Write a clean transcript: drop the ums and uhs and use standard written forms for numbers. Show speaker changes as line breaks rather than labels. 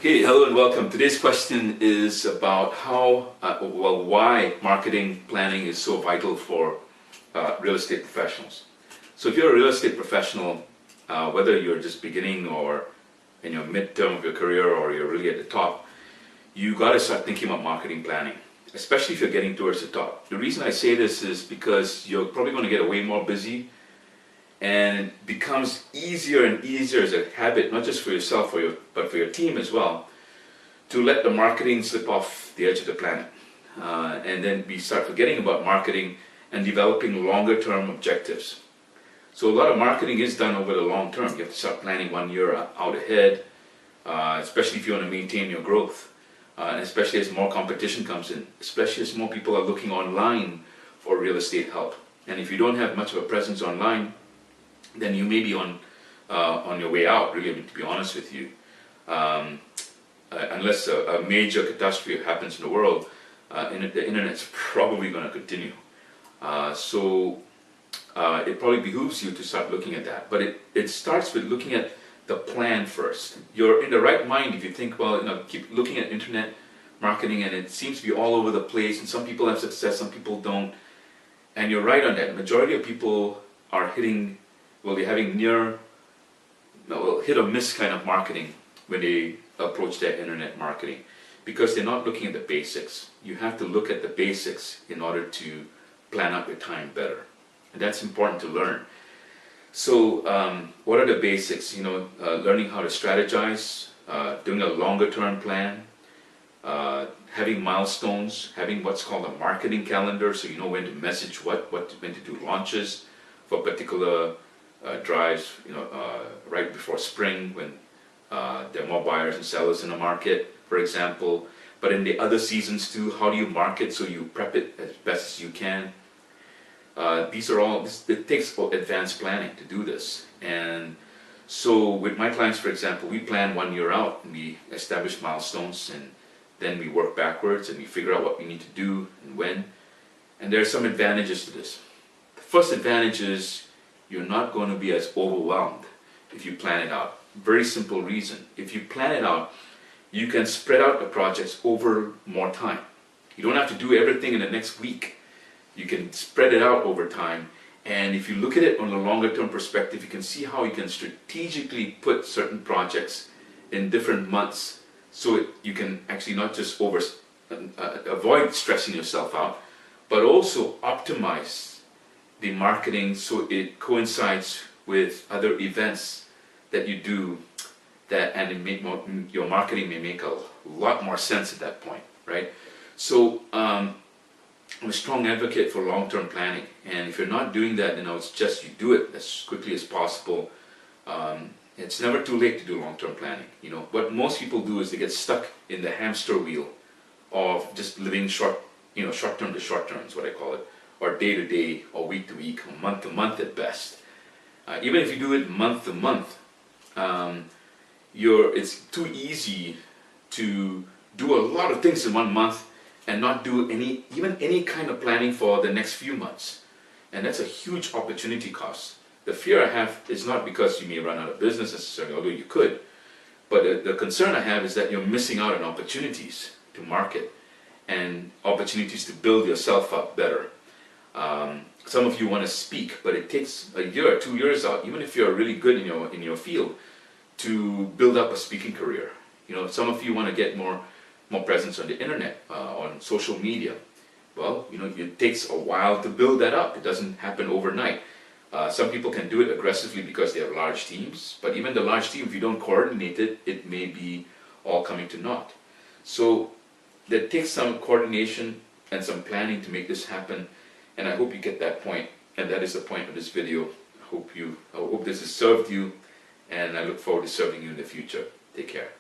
Okay, hello and welcome. Today's question is about why marketing planning is so vital for real estate professionals. So if you're a real estate professional, whether you're just beginning or in your midterm of your career or you're really at the top, you got to start thinking about marketing planning, especially if you're getting towards the top. The reason I say this is because you're probably going to get way more busy, and it becomes easier and easier as a habit, not just for yourself but for your team as well, to let the marketing slip off the edge of the planet. And then we start forgetting about marketing and developing longer term objectives. So a lot of marketing is done over the long term. You have to start planning 1 year out ahead, especially if you want to maintain your growth, and especially as more competition comes in, especially as more people are looking online for real estate help. And if you don't have much of a presence online, then you may be on your way out, really, to be honest with you. Unless a major catastrophe happens in the world, the internet's probably going to continue. So it probably behooves you to start looking at that. But it starts with looking at the plan first. You're in the right mind if you think, well, keep looking at internet marketing and it seems to be all over the place, and some people have success, some people don't. And you're right on that. The majority of people are they're having hit or miss kind of marketing when they approach their internet marketing, because they're not looking at the basics. You have to look at the basics in order to plan out your time better, and that's important to learn. So what are the basics? Learning how to strategize, doing a longer term plan, having milestones, having what's called a marketing calendar, so you know when to message when to do launches for particular drives, right before spring when there are more buyers and sellers in the market, for example. But in the other seasons too, how do you market so you prep it as best as you can? It takes advanced planning to do this. And so with my clients, for example, we plan 1 year out and we establish milestones, and then we work backwards and we figure out what we need to do and when. And there are some advantages to this. The first advantage is you're not going to be as overwhelmed if you plan it out. Very simple reason. If you plan it out, you can spread out the projects over more time. You don't have to do everything in the next week. You can spread it out over time. And if you look at it on a longer term perspective, you can see how you can strategically put certain projects in different months, so you can actually not just avoid stressing yourself out, but also optimize the marketing so it coincides with other events that you do, and your marketing may make a lot more sense at that point, right? So I'm a strong advocate for long-term planning, and if you're not doing that, it's just you do it as quickly as possible. It's never too late to do long-term planning. What most people do is they get stuck in the hamster wheel of just living short-term to short-term is what I call it, or day-to-day, or week-to-week, or month-to-month at best. Even if you do it month-to-month, it's too easy to do a lot of things in 1 month and not do any kind of planning for the next few months. And that's a huge opportunity cost. The fear I have is not because you may run out of business necessarily, although you could, but the concern I have is that you're missing out on opportunities to market and opportunities to build yourself up better. Some of you want to speak, but it takes a year, 2 years out, even if you're really good in your field, to build up a speaking career. Some of you want to get more presence on the internet, on social media. Well, it takes a while to build that up. It doesn't happen overnight. Some people can do it aggressively because they have large teams, but even the large team, if you don't coordinate it, it may be all coming to naught. So there takes some coordination and some planning to make this happen. And I hope you get that point, and that is the point of this video. I hope this has served you, and I look forward to serving you in the future. Take care.